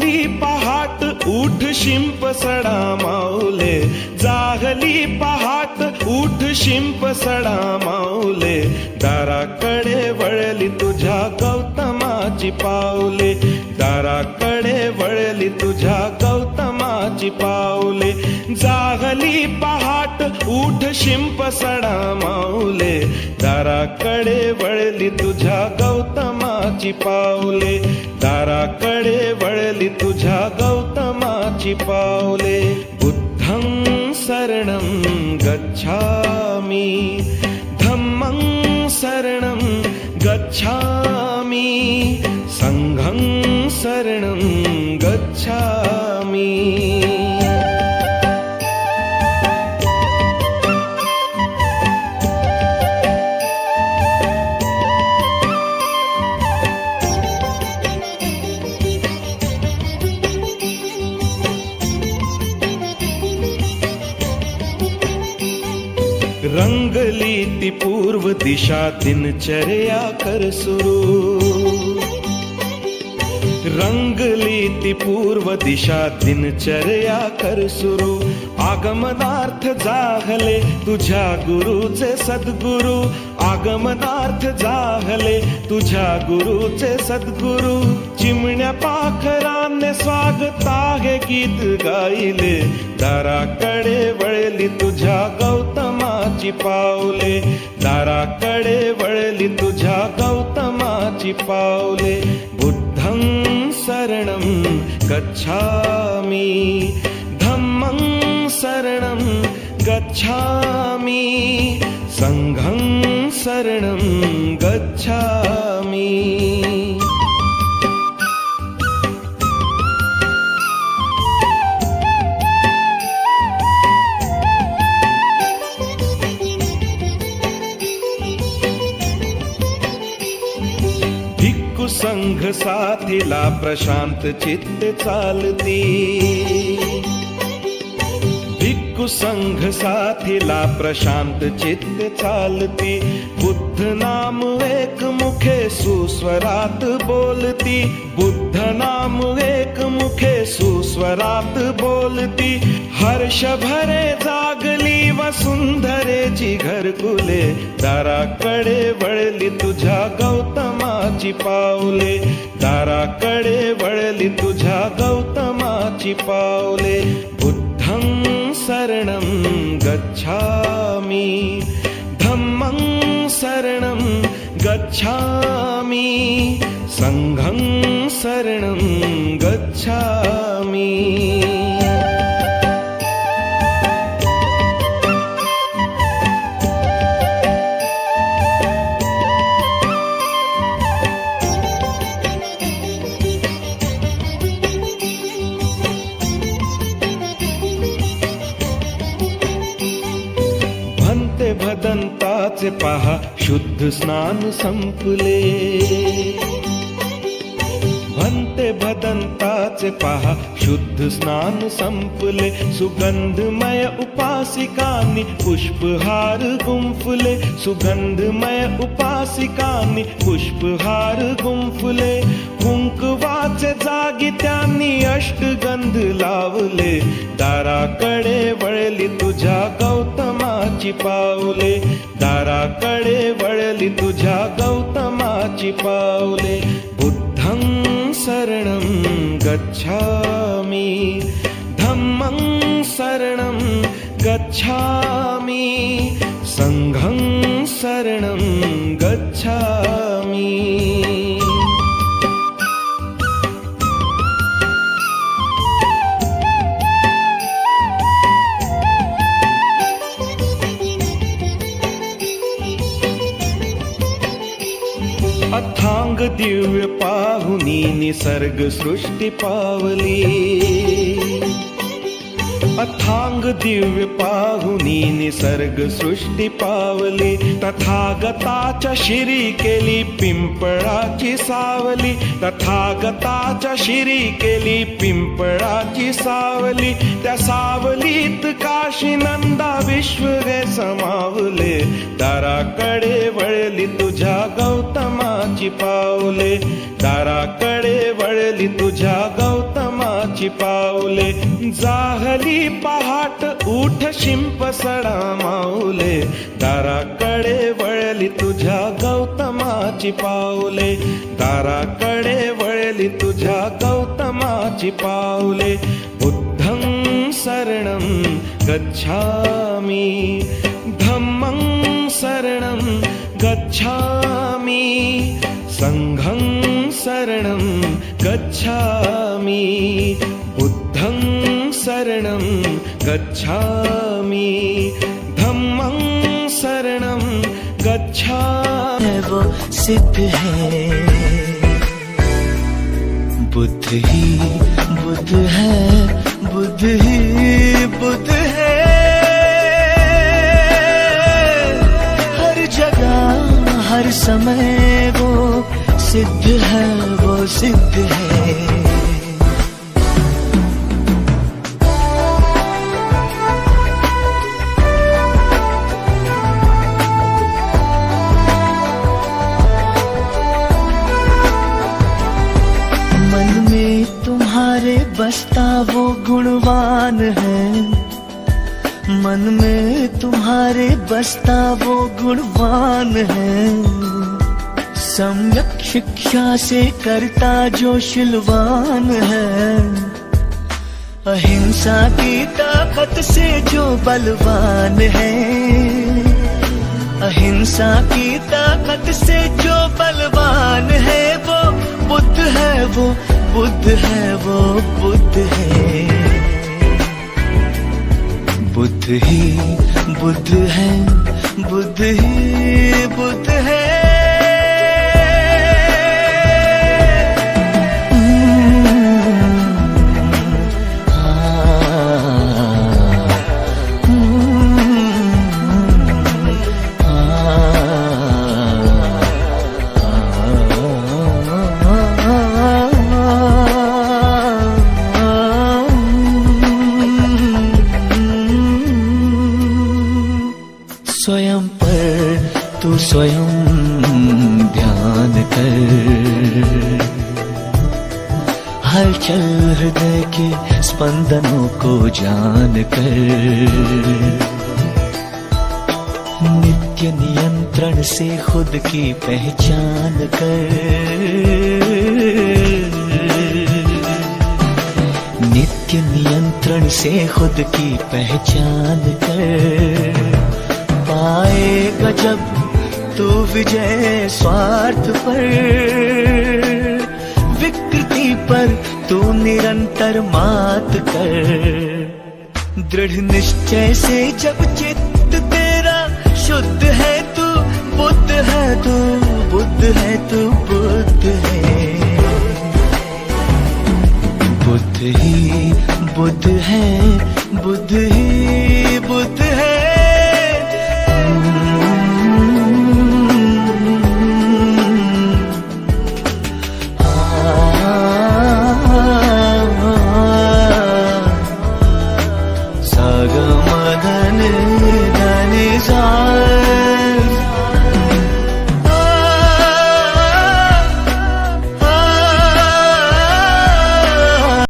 जागली पहाट उठ शिंप सडा माऊले, जागली पहाट उठ शिंप सडा माऊले, दाराकडे वळली तुझ्या गौतमाची पाऊले, दाराकडे वळली तुझ्या गौतमाची पाऊले, जागली पहाट उठ शिंप सडा माऊले, दाराकडे वळली तुझ्या गौतमाची पाऊले, दाराकडे वळली तुझ्या गौतमाची पाऊले. बुद्धं शरणं गच्छामि, धम्मं शरणं गच्छामि, संघं शरणं गच्छामि. रंगली ती पूर्व दिशा दिनचर्या कर सुरू, रंगली ती पूर्व दिशा दिनचर्या कर सुरू, आगमनार्थ जाहले तुझ्या गुरुचे सद्गुरु, आगमनार्थ जाहले तुझ्या गुरुचे सद्गुरु, चिमण्या पाखराने स्वागत आहे गीत गायले, दाराकडे वळली तुझ्या गौतमाची पाऊले, दाराकडे वळली तुझ्या गौतमाची पाऊले. बुद्धं शरणं गच्छामि, धम्मं शरणं गच्छामि, संघं शरणं गच्छामि. भिक्खू संघ साथीला प्रशांत चित्ते चालती, भिक्खू संघ साथीला प्रशांत चित्ते चालती, बुद्ध नाम एक मुखे सुस्वरात बोलती, बुद्ध नाम एक मुखे सुस्वरात बोलती, हर्ष भरे जागली वसुंधरेची घरकुले, दाराकडे वळली तुझ्या गौतमाची पाऊले, दाराकडे वळली तुझ्या गौतमाची पाऊले. बुद्धं शरणं गच्छामि, धम्मं शरणं गच्छामि, संघं शरणं गच्छामि. भन्ते भदंताचे पहा शुद्ध स्नान संपले, भन्ते भदंताचे पहा शुद्ध स्नान संपले, सुगंधमय उपासिकांनी पुष्पहार गुंफले, सुगंधमय उपासिकांनी पुष्पहार गुंफले, कुंकवाचे जागी त्यांनी अष्टगंध लावले, दाराकडे वळली तुझ्या गौतमाची पाऊले, दाराकडे वळली तुझ्या गौतमाची पाऊले. बुद्धं शरणं गच्छामि, धम्मं शरणं गच्छामि, संघं शरणं गच्छामि. अथांग दिव्य पाहुनी निसर्ग सृष्टी पावली, अथांग दिव्य पाहुनी निसर्ग सृष्टी पावली, तथागताच्या शिरी केली पिंपळाची सावली, तथागताच्या शिरी केली पिंपळाची सावली, त्या सावलीत काशी नंदा विश्व गे समावले, दाराकडे वळली तुझ्या गौतमाची पावले, दाराकडे वळली तुझ्या गौतमा उत्थानाची पाऊले, जाहली पहाट उठ शिंप सडा माऊले, दाराकडे वळली तुझ्या गौतमाची पाऊले, दाराकडे वळली तुझ्या गौतमाची पाऊले. बुद्धं शरणं गच्छामि, धम्मं शरणं गच्छामि, संघं शरणं गच्छामि, बुद्धं शरणं गच्छामि, धम्मं शरणं गच्छामि. वो सिद्ध है, बुद्ध ही बुद्ध है, बुद्ध ही बुद्ध है. हर जगह हर समय वो सिद्ध है, वो सिद्ध है. तुम्हारे बसता वो गुणवान है, मन में तुम्हारे बसता वो गुणवान है. सम्यक शिक्षा से करता जो शिलवान है, अहिंसा की ताकत से जो बलवान है, अहिंसा की ताकत से जो बलवान है, वो बुद्ध है, वो बुद्ध है, वो बुद्ध है. बुद्ध ही बुद्ध है, बुद्ध ही बुद्ध है. स्वयं पर तू स्वयं ध्यान कर, हलचल हृदय के स्पंदनों को जान कर. नित्य नियंत्रण से खुद की पहचान कर, नित्य नियंत्रण से खुद की पहचान कर. पाएगा जब तू विजय स्वार्थ पर, विकृति पर तू निरंतर मात कर. दृढ़ निश्चय से जब चित्त तेरा शुद्ध है, तू बुद्ध है, तू बुद्ध है, तू